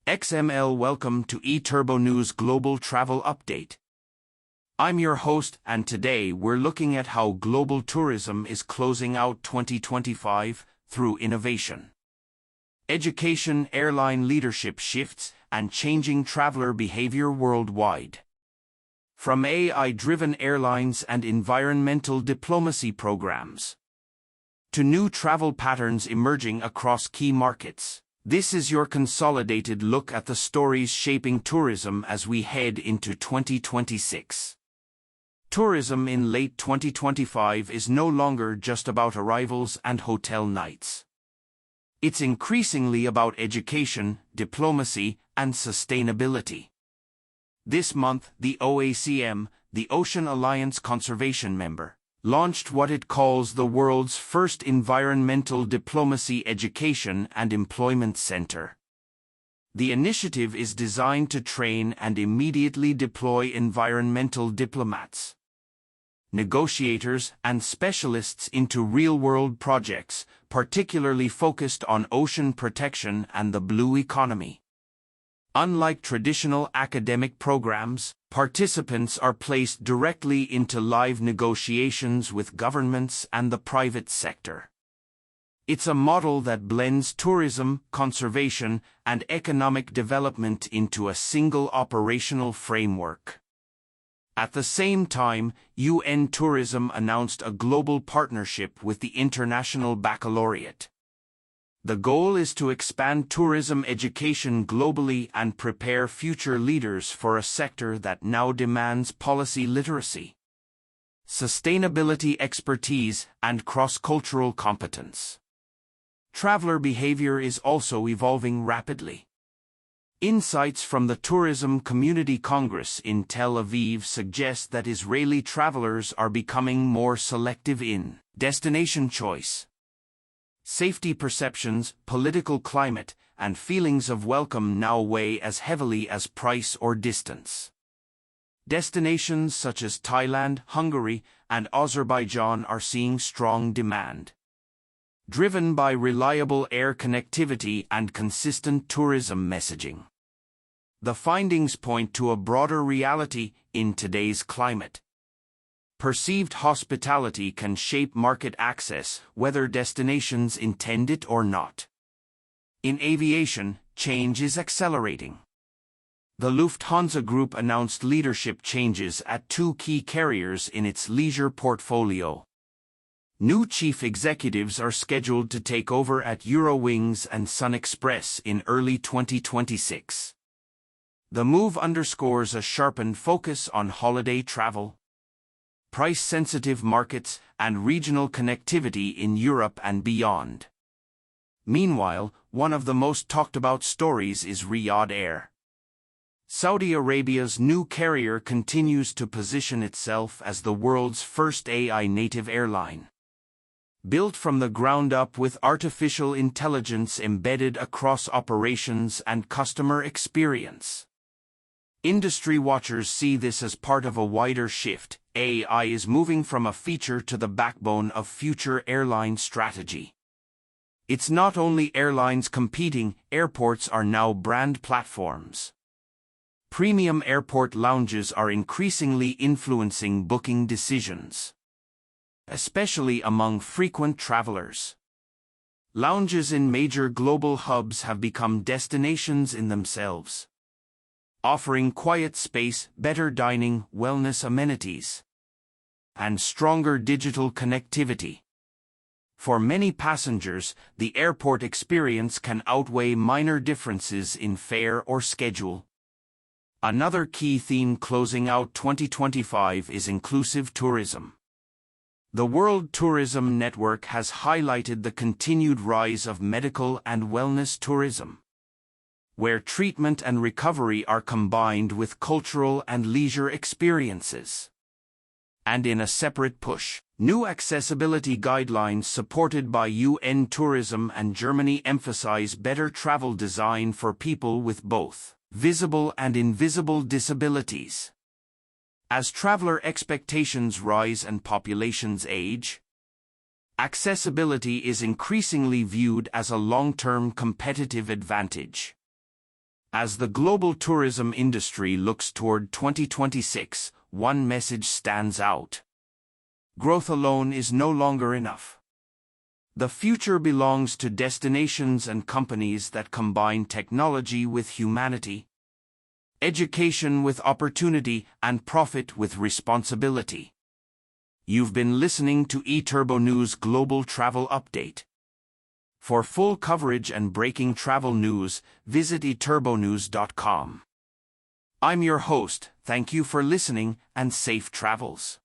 XML. Welcome to eTurbo News Global Travel Update. I'm your host, and today we're looking at how global tourism is closing out 2025 through innovation, education, airline leadership shifts, and changing traveler behavior worldwide. From AI-driven airlines and environmental diplomacy programs to new travel patterns emerging across key markets, this is your consolidated look at the stories shaping tourism as we head into 2026. Tourism in late 2025 is no longer just about arrivals and hotel nights. It's increasingly about education, diplomacy, and sustainability. This month, the OACM, the Ocean Alliance Conservation Member, launched what it calls the world's first environmental diplomacy education and employment center. The initiative is designed to train and immediately deploy environmental diplomats, negotiators, and specialists into real-world projects, particularly focused on ocean protection and the blue economy. Unlike traditional academic programs, participants are placed directly into live negotiations with governments and the private sector. It's a model that blends tourism, conservation, and economic development into a single operational framework. At the same time, UN Tourism announced a global partnership with the International Baccalaureate. The goal is to expand tourism education globally and prepare future leaders for a sector that now demands policy literacy, sustainability expertise, and cross-cultural competence. Traveler behavior is also evolving rapidly. Insights from the Tourism Community Congress in Tel Aviv suggest that Israeli travelers are becoming more selective in destination choice. Safety perceptions, political climate, and feelings of welcome now weigh as heavily as price or distance. Destinations such as Thailand, Hungary, and Azerbaijan are seeing strong demand, driven by reliable air connectivity and consistent tourism messaging. The findings point to a broader reality in today's climate. Perceived hospitality can shape market access, whether destinations intend it or not. In aviation, change is accelerating. The Lufthansa Group announced leadership changes at two key carriers in its leisure portfolio. New chief executives are scheduled to take over at Eurowings and SunExpress in early 2026. The move underscores a sharpened focus on holiday travel, price-sensitive markets, and regional connectivity in Europe and beyond. Meanwhile, one of the most talked-about stories is Riyadh Air. Saudi Arabia's new carrier continues to position itself as the world's first AI-native airline, built from the ground up with artificial intelligence embedded across operations and customer experience. Industry watchers see this as part of a wider shift. AI is moving from a feature to the backbone of future airline strategy. It's not only airlines competing, airports are now brand platforms. Premium airport lounges are increasingly influencing booking decisions, especially among frequent travelers. Lounges in major global hubs have become destinations in themselves, offering quiet space, better dining, wellness amenities, and stronger digital connectivity. For many passengers, the airport experience can outweigh minor differences in fare or schedule. Another key theme closing out 2025 is inclusive tourism. The World Tourism Network has highlighted the continued rise of medical and wellness tourism, where treatment and recovery are combined with cultural and leisure experiences. And in a separate push, new accessibility guidelines supported by UN Tourism and Germany emphasize better travel design for people with both visible and invisible disabilities. As traveler expectations rise and populations age, accessibility is increasingly viewed as a long-term competitive advantage. As the global tourism industry looks toward 2026, one message stands out. Growth alone is no longer enough. The future belongs to destinations and companies that combine technology with humanity, education with opportunity, and profit with responsibility. You've been listening to eTurbo News Global Travel Update. For full coverage and breaking travel news, visit eturbonews.com. I'm your host, thank you for listening, and safe travels.